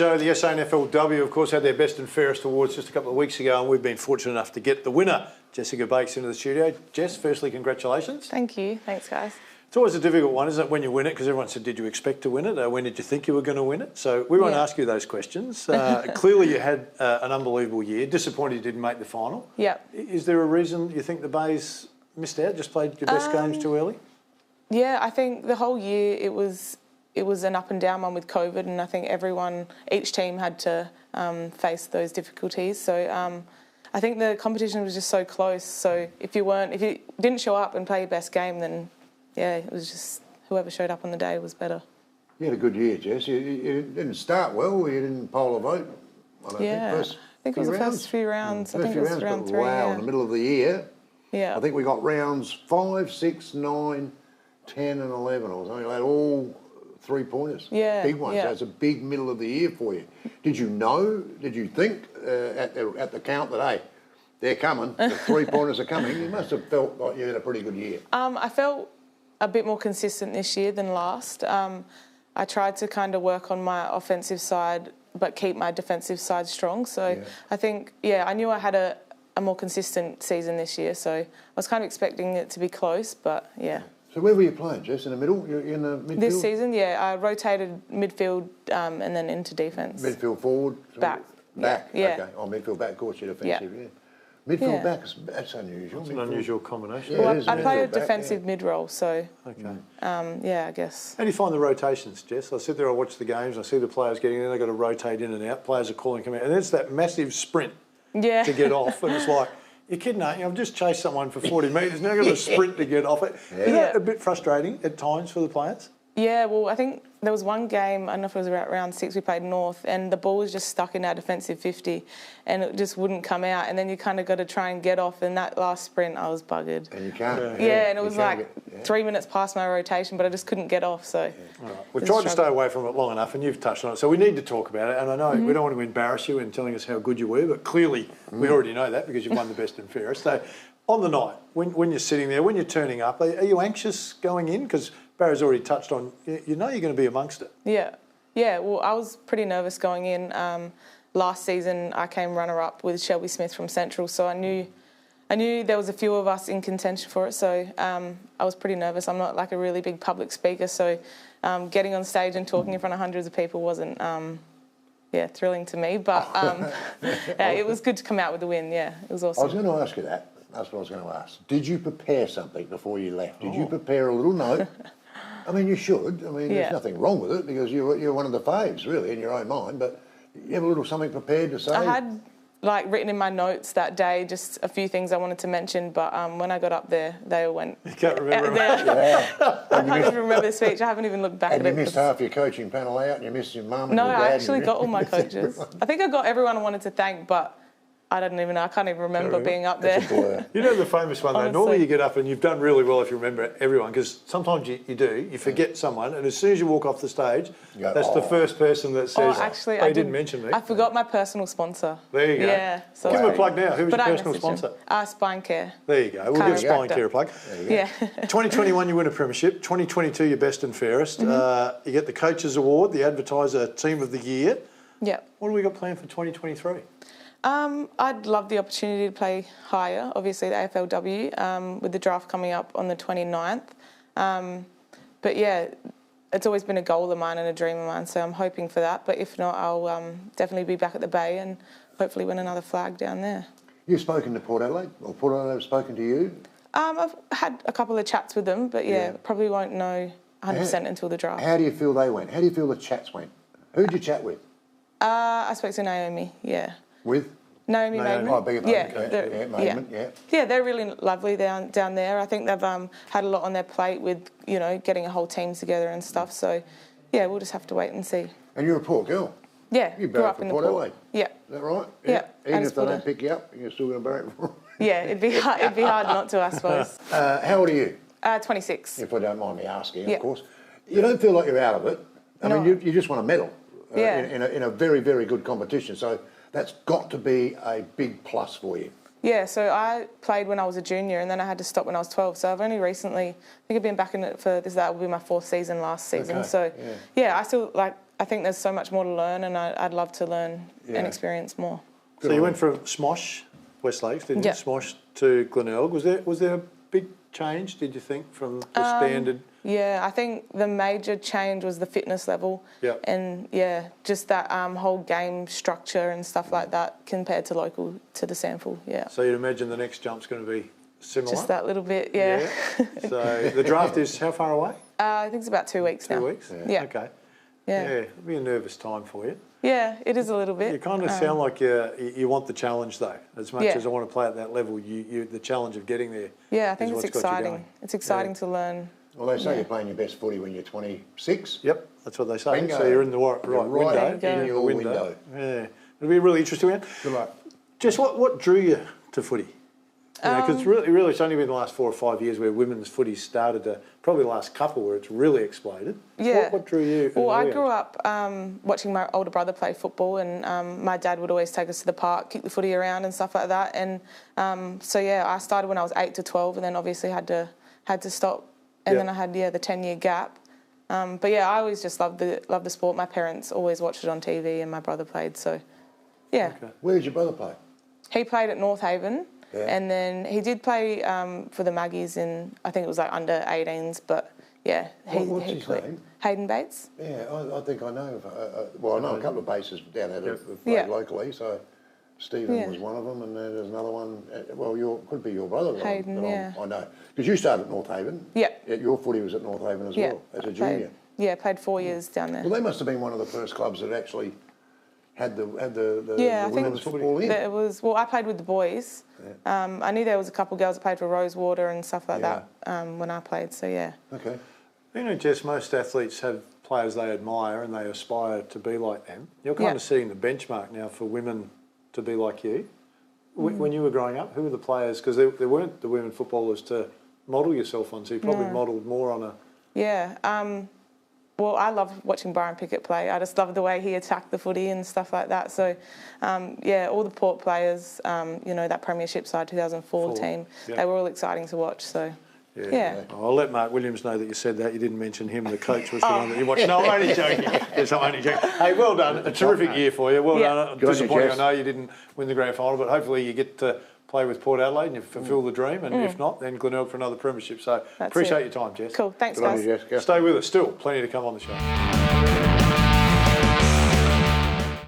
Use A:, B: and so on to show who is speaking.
A: show. The SANFL of course, had their Best and Fairest Awards just a couple of weeks ago, and we've been fortunate enough to get the winner, Jessica Bakes, into the studio. Jess, firstly, congratulations.
B: Thank you. Thanks, guys.
A: It's always a difficult one, isn't it, when you win it? Because everyone said, did you expect to win it? When did you think you were going to win it? So we won't ask you those questions. Clearly, you had an unbelievable year. Disappointed you didn't make the final.
B: Yeah.
A: Is there a reason you think the Bays missed out, just played your best games too early?
B: Yeah, I think the whole year it was an up and down one with COVID, and I think each team had to face those difficulties. So I think the competition was just so close. So if you didn't show up and play your best game, then yeah, it was just whoever showed up on the day was better.
C: You had a good year, Jess. You didn't start well. You didn't poll a vote. I
B: think it was the first few rounds. I think it was round 3.
C: Wow, in the middle of the year.
B: Yeah.
C: I think we got rounds 5, 6, 9, 10 and 11 or something like that, all 3-pointers.
B: Yeah.
C: Big ones.
B: Yeah.
C: So it's a big middle of the year for you. Did you think at the count that, hey, they're coming, the 3-pointers are coming? You must have felt like you had a pretty good year.
B: I felt a bit more consistent this year than last. I tried to kind of work on my offensive side but keep my defensive side strong. So I think, I knew I had a more consistent season this year, so I was kind of expecting it to be close, but yeah.
C: So where were you playing, Jess? In the middle? You're in the midfield?
B: This season, I rotated midfield and then into defence.
C: Midfield forward?
B: Back.
C: Back,
B: yeah.
C: okay. Oh, midfield back, of course, you're defensive, yeah. Midfield back, that's unusual.
A: It's an unusual combination.
C: Yeah,
B: well, I play a
C: back,
B: defensive mid-role, so I guess.
A: How do you find the rotations, Jess? I sit there, I watch the games, I see the players getting in, they've got to rotate in and out, players are calling, coming out, and it's that massive sprint to get off, and it's like, you're kidding, aren't you? I've just chased someone for 40 metres, now I've got to sprint to get off it. Is that a bit frustrating at times for the players? Yeah,
B: well, I think there was one game, I don't know if it was about round 6, we played North, and the ball was just stuck in our defensive 50 and it just wouldn't come out, and then you kind of got to try and get off, and that last sprint I was buggered.
C: And you can't.
B: And it was like 3 minutes past my rotation, but I just couldn't get off, so...
A: Right. We've tried to stay away from it long enough, and you've touched on it, so we need to talk about it, and I know we don't want to embarrass you in telling us how good you were, but clearly we already know that because you've won the Best and Fairest. So on the night, when you're sitting there, when you're turning up, are you anxious going in? Because Barry's already touched on, you know you're going to be amongst it. Yeah, well, I was pretty nervous going in. Last season, I came runner-up with Shelby Smith from Central, so I knew there was a few of us in contention for it, so I was pretty nervous. I'm not like a really big public speaker, so getting on stage and talking in front of hundreds of people wasn't, thrilling to me, but it was good to come out with the win, it was awesome.
C: I was going to ask you that. That's what I was going to ask. Did you prepare something before you left? Did you prepare a little note? I mean, you should. I mean, there's nothing wrong with it because you're one of the faves, really, in your own mind. But you have a little something prepared to say?
B: I had, written in my notes that day, just a few things I wanted to mention. But when I got up there, they all went... You can't remember I can't even remember the speech. I haven't even looked back at it.
C: And you missed half your coaching panel out and you missed your mum and
B: your
C: your dad.
B: No, I actually got all my coaches. I think I got everyone I wanted to thank, but... I don't even know. I can't even remember being up there.
A: You know the famous one, though.
B: Honestly.
A: Normally you get up and you've done really well if you remember everyone, because sometimes you do. You forget someone, and as soon as you walk off the stage, that's the first person that says,
B: actually,
A: I didn't mention me.
B: I forgot my personal sponsor.
A: There you go.
B: Yeah. So
A: give him a plug now. Who was your personal sponsor?
B: Spine Care.
A: There you go. We'll give Spine Care a plug.
B: Yeah.
A: 2021 you win a premiership. 2022 you're Best and Fairest. You get the Coaches Award, the Advertiser Team of the Year.
B: Yeah.
A: What do we got planned for 2023?
B: I'd love the opportunity to play higher, obviously the AFLW, with the draft coming up on the 29th. But yeah, it's always been a goal of mine and a dream of mine, so I'm hoping for that. But if not, I'll definitely be back at the Bay and hopefully win another flag down there.
C: You've spoken to Port Adelaide, or Port Adelaide have spoken to you?
B: I've had a couple of chats with them, but probably won't know 100% until the draft.
C: How do you feel they went? How do you feel the chats went? Who did you chat with?
B: I spoke to Naomi,
C: With?
B: Naomi Maidman.
C: Oh, I beg your pardon. Maidman.
B: Yeah, they're really lovely down there. I think they've had a lot on their plate with, getting a whole team together and stuff. So, we'll just have to wait and see.
C: And you're a Port girl?
B: Yeah,
C: you
B: grew up in the Port.
C: Adelaide?
B: Yeah.
C: Is that right?
B: Yeah.
C: Even if they don't pick you up, you're still going to barrack for them?
B: Yeah, it'd be hard not to, I suppose.
C: How old are you?
B: 26.
C: If I don't mind me asking, of course. You don't feel like you're out of it. I mean, you just want a medal in a very, very good competition. So that's got to be a big plus for you.
B: Yeah, so I played when I was a junior and then I had to stop when I was 12. So I've only recently, I think I've been back in it that will be my 4th season last season. Okay, so, I still, I think there's so much more to learn, and I'd love to learn and experience more.
A: So you went from Smosh, West Lakes, didn't you? Smosh to Glenelg. Was there a big change, did you think, from the standard?
B: Yeah, I think the major change was the fitness level.
A: Yep.
B: And just that whole game structure and stuff like that compared to local to the SANFL. Yeah.
A: So you'd imagine the next jump's going to be similar.
B: Just that little bit, yeah.
A: So the draft is how far away?
B: I think it's about 2 weeks now.
A: 2 weeks.
B: Yeah.
A: Okay.
B: Yeah.
A: It'll be a nervous time for you.
B: Yeah, it is a little bit.
A: You kind of sound like you want the challenge though. As much as I want to play at that level, the challenge of getting there.
B: Yeah, I think it's exciting. It's exciting to learn.
C: Well, they say you're playing your best footy when you're 26.
A: Yep, that's what they say.
C: Bingo.
A: So you're in the right window.
C: In your window.
A: Yeah, it'll be a really interesting one.
C: Good luck.
A: Jess, what drew you to footy? Because really, it's only been the last 4 or 5 years where women's footy started to, probably the last couple where it's really exploded.
B: Yeah.
A: What drew you?
B: Well, I grew up watching my older brother play football, and my dad would always take us to the park, kick the footy around and stuff like that. And I started when I was 8 to 12, and then obviously had to stop, and then I had the 10-year gap. But I always just loved the sport. My parents always watched it on TV, and my brother played. So, yeah.
C: Okay. Where did your brother play?
B: He played at North Haven.
C: Yeah.
B: And then he did play for the Maggies in, I think it was like under 18s, but
C: What's his name?
B: Hayden Bates.
C: Yeah, I think I know. I know a couple of bases down there that have played locally. So Stephen was one of them, and then there's another one. Well, could be your brother.
B: Hayden,
C: I know because you started at North Haven.
B: Yeah.
C: Your footy was at North Haven as well as a junior.
B: Played 4 years down there.
C: Well, they must have been one of the first clubs that actually had the
B: I
C: women's
B: think
C: football in.
B: It was. Well, I played with the boys. Yeah. I knew there was a couple of girls that played for Rosewater and stuff like that when I played. So
C: Okay.
A: You know, Jess, most athletes have players they admire and they aspire to be like them. You're kind of setting the benchmark now for women to be like you. When you were growing up, who were the players? Because there weren't the women footballers to model yourself on, so you probably modelled more on a...
B: Yeah. Well, I love watching Byron Pickett play. I just love the way he attacked the footy and stuff like that. So, all the Port players, that Premiership side 2004 team, they were all exciting to watch. So, yeah.
A: I'll let Mark Williams know that you said that. You didn't mention him. The coach was the one that you watched. No, I'm only joking. Yes, I'm only joking. Hey, well done. A terrific year for you. Well done. Disappointing, I know you didn't win the grand final, but hopefully you get to play with Port Adelaide and you fulfil the dream, and if not, then Glenelg for another premiership. So appreciate your time, Jess.
B: Cool, thanks
C: Good on
B: guys.
C: you, Jess.
A: Stay with us. Still plenty to come on the show.